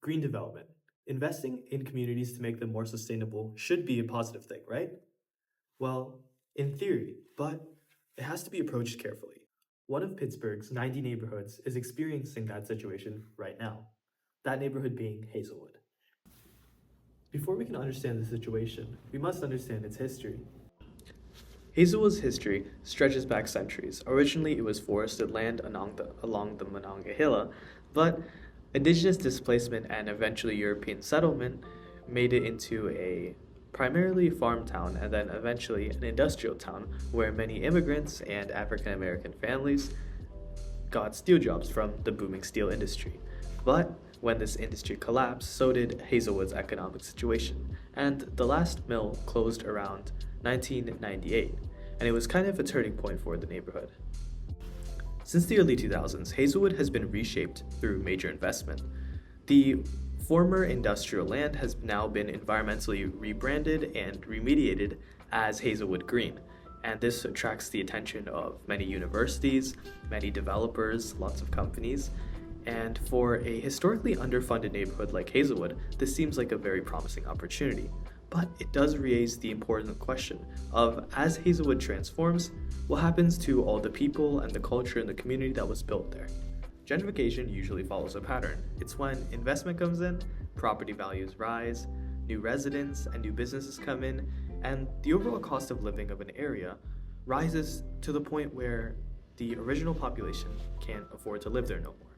Green development. Investing in communities to make them more sustainable should be a positive thing, right? Well, in theory, but it has to be approached carefully. One of Pittsburgh's 90 neighborhoods is experiencing that situation right now, that neighborhood being Hazelwood. Before we can understand the situation, we must understand its history. Hazelwood's history stretches back centuries. Originally, it was forested land along the Monongahela, but indigenous displacement and eventually European settlement made it into a primarily farm town and then eventually an industrial town where many immigrants and African American families got steel jobs from the booming steel industry. But when this industry collapsed, so did Hazelwood's economic situation, and the last mill closed around 1998, and it was kind of a turning point for the neighborhood. Since the early 2000s, Hazelwood has been reshaped through major investment. The former industrial land has now been environmentally rebranded and remediated as Hazelwood Green, and this attracts the attention of many universities, many developers, lots of companies. And for a historically underfunded neighborhood like Hazelwood, this seems like a very promising opportunity. But it does raise the important question of as Hazelwood transforms, what happens to all the people and the culture and the community that was built there? Gentrification usually follows a pattern. It's when investment comes in, property values rise, new residents and new businesses come in, and the overall cost of living of an area rises to the point where the original population can't afford to live there no more.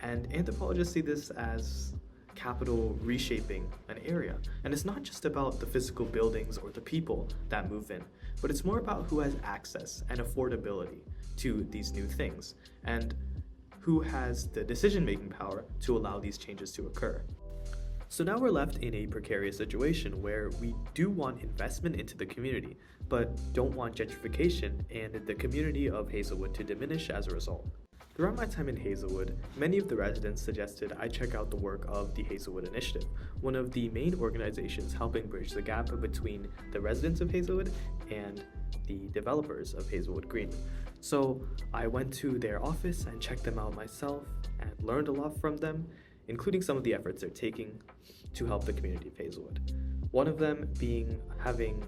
And anthropologists see this as capital reshaping an area. And it's not just about the physical buildings or the people that move in, but it's more about who has access and affordability to these new things and who has the decision making power to allow these changes to occur. So now we're left in a precarious situation where we do want investment into the community, but don't want gentrification and the community of Hazelwood to diminish as a result. Throughout my time in Hazelwood, many of the residents suggested I check out the work of the Hazelwood Initiative, one of the main organizations helping bridge the gap between the residents of Hazelwood and the developers of Hazelwood Green. So I went to their office and checked them out myself and learned a lot from them, including some of the efforts they're taking to help the community of Hazelwood. One of them being having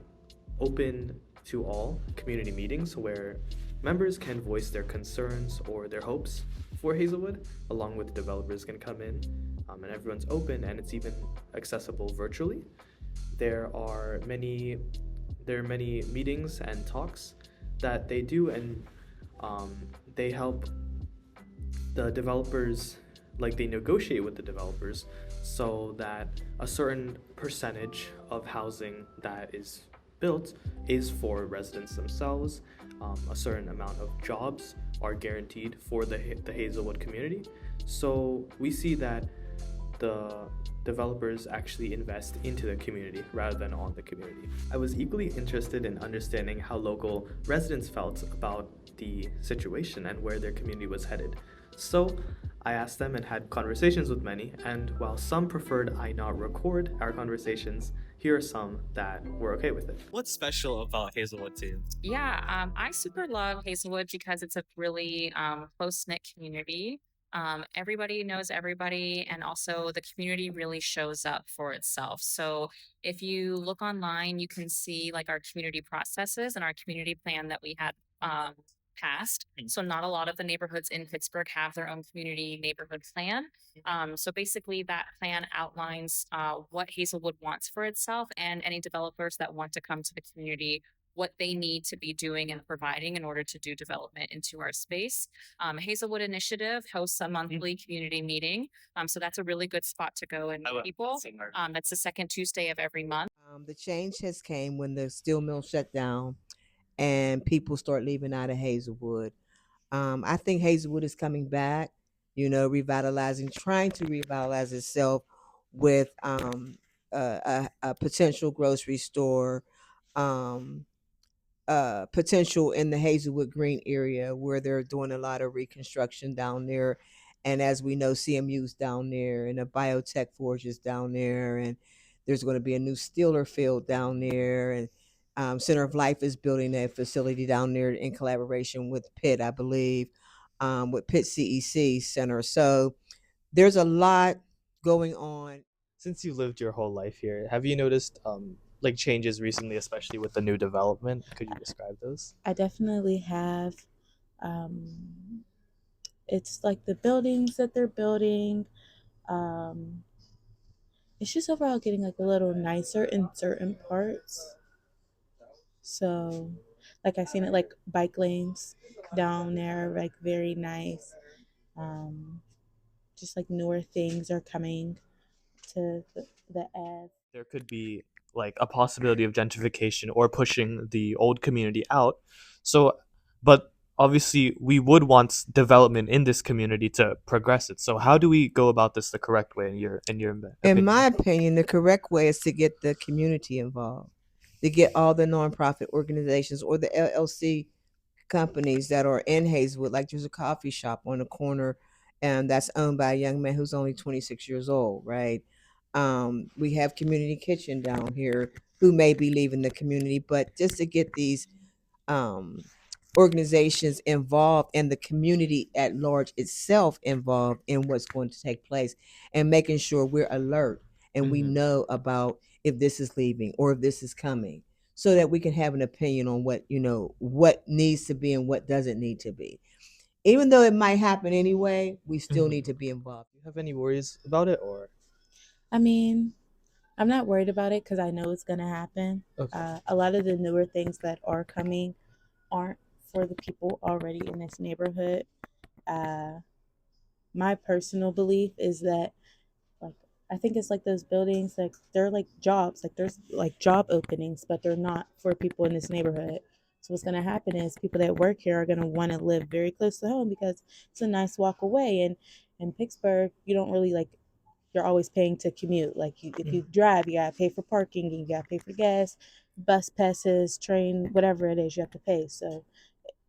open to all community meetings where members can voice their concerns or their hopes for Hazelwood, along with developers can come in, and everyone's open and it's even accessible virtually. There are many meetings and talks that they do, and they help the developers, like they negotiate with the developers so that a certain percentage of housing that is built is for residents themselves. A certain amount of jobs are guaranteed for the Hazelwood community. So we see that the developers actually invest into the community rather than on the community. I was equally interested in understanding how local residents felt about the situation and where their community was headed. So I asked them and had conversations with many, and while some preferred I not record our conversations, here are some that were okay with it. What's special about Hazelwood to you? Yeah, I super love Hazelwood because it's a really close knit community. Everybody knows everybody, and also the community really shows up for itself. So if you look online, you can see like our community processes and our community plan that we had passed. So not a lot of the neighborhoods in Pittsburgh have their own community neighborhood plan. So basically, that plan outlines what Hazelwood wants for itself and any developers that want to come to the community, what they need to be doing and providing in order to do development into our space. Hazelwood Initiative hosts a monthly community meeting. So that's a really good spot to go and meet people. That's the second Tuesday of every month. The change has came when the steel mill shut down and people start leaving out of Hazelwood. I think Hazelwood is coming back, revitalizing, trying to revitalize itself with a potential grocery store, um, potential in the Hazelwood Green area where they're doing a lot of reconstruction down there. And as we know, CMU's down there and the biotech forge is down there. And there's going to be a new Steeler field down there. And Center of Life is building a facility down there in collaboration with Pitt, I believe, with Pitt CEC Center. So there's a lot. going on. Since you lived your whole life here, have you noticed like changes recently, especially with the new development? Could you describe those? I definitely have. Um, it's like the buildings that they're building. Um, it's just overall getting like a little nicer in certain parts. So, like I've seen it like bike lanes down there, like very nice. Um, just like newer things are coming to the ave. There could be like a possibility of gentrification or pushing the old community out. So, but obviously, we would want development in this community to progress it. So, how do we go about this the correct way in your In my opinion? opinion, the correct way is to get the community involved, to get all the nonprofit organizations or the LLC companies that are in Hazelwood. Like there's a coffee shop on the corner, and that's owned by a young man who's only 26 years old, right? We have community kitchen down here who may be leaving the community, but just to get these um, organizations involved and the community at large itself involved in what's going to take place and making sure we're alert and we Hmm. know about if this is leaving or if this is coming so that we can have an opinion on what what needs to be and what doesn't need to be. Even though it might happen anyway, we still Hmm. need to be involved. You have any worries about it, or I mean, I'm not worried about it because I know it's gonna happen. okay? A lot of the newer things that are coming aren't for the people already in this neighborhood. Uh, my personal belief is that like I think it's like those buildings like they're like jobs, like there's like job openings, but they're not for people in this neighborhood. So what's gonna happen is people that work here are gonna want to live very close to home because it's a nice walk away. And in Pittsburgh, you don't really like you're always paying to commute. Like if you Mhm. drive, you gotta pay for parking, you gotta pay for gas, bus passes, train, whatever it is, you have to pay. So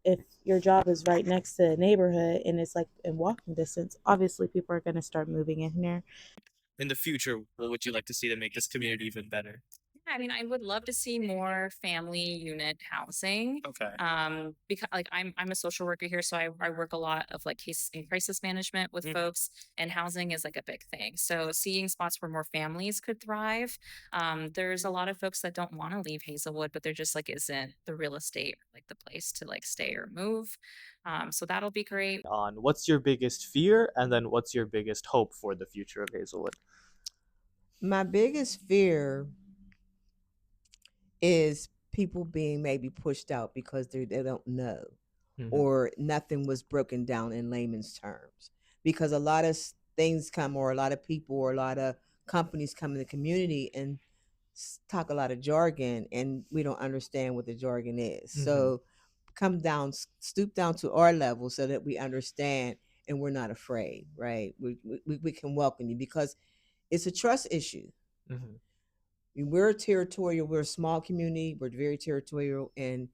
if your job is right next to a neighborhood and it's like in walking distance, obviously people are gonna start moving in there. In the future, what would you like to see to make this community even better? Yeah, I mean, I would love to see more family unit housing. Okay. Because like I'm a social worker here, so I work a lot of like case and crisis management with Mhm. folks, and housing is like a big thing. So seeing spots where more families could thrive. There's a lot of folks that don't want to leave Hazelwood, but there just like isn't the real estate or like the place to like stay or move. So that'll be great. On what's your biggest fear, and then what's your biggest hope for the future of Hazelwood? My biggest fear is people being maybe pushed out because they don't know Hmm. or nothing was broken down in layman's terms because a lot of things come or a lot of people or a lot of companies come in the community and talk a lot of jargon and we don't understand what the jargon is. Hmm. So come down, stoop down to our level so that we understand and we're not afraid, right? We can welcome you because it's a trust issue. Hmm. We're territorial. We're a small community. We're very territorial, and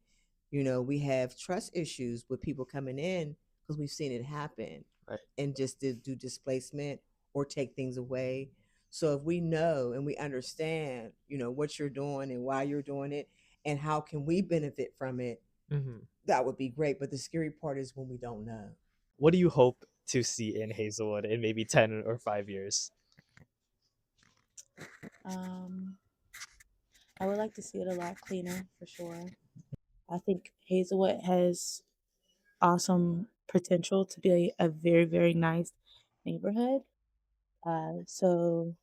we have trust issues with people coming in because we've seen it happen, Right. and just to do displacement or take things away. So if we know and we understand, what you're doing and why you're doing it, and how can we benefit from it, Hmm. that would be great. But the scary part is when we don't know. What do you hope to see in Hazelwood in maybe 10 or 5 years? Um, I would like to see it a lot cleaner for sure. I think Hazelwood has awesome potential to be a very, very nice neighborhood. So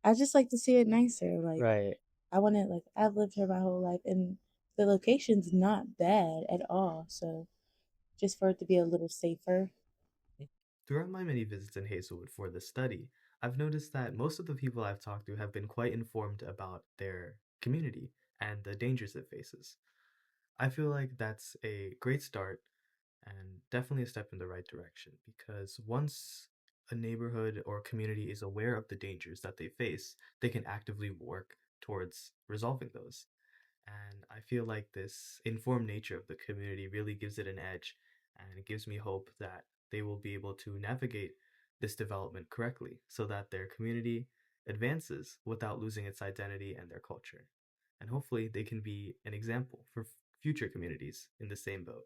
I just like to see it nicer. Like Right. I want to like I've lived here my whole life and the location's not bad at all. So just for it to be a little safer. Throughout my many visits in Hazelwood for this study, I've noticed that most of the people I've talked to have been quite informed about their community and the dangers it faces. I feel like that's a great start and definitely a step in the right direction because once a neighborhood or community is aware of the dangers that they face, they can actively work towards resolving those. And I feel like this informed nature of the community really gives it an edge, and it gives me hope that they will be able to navigate this development correctly so that their community advances without losing its identity and their culture. And hopefully, they can be an example for future communities in the same boat.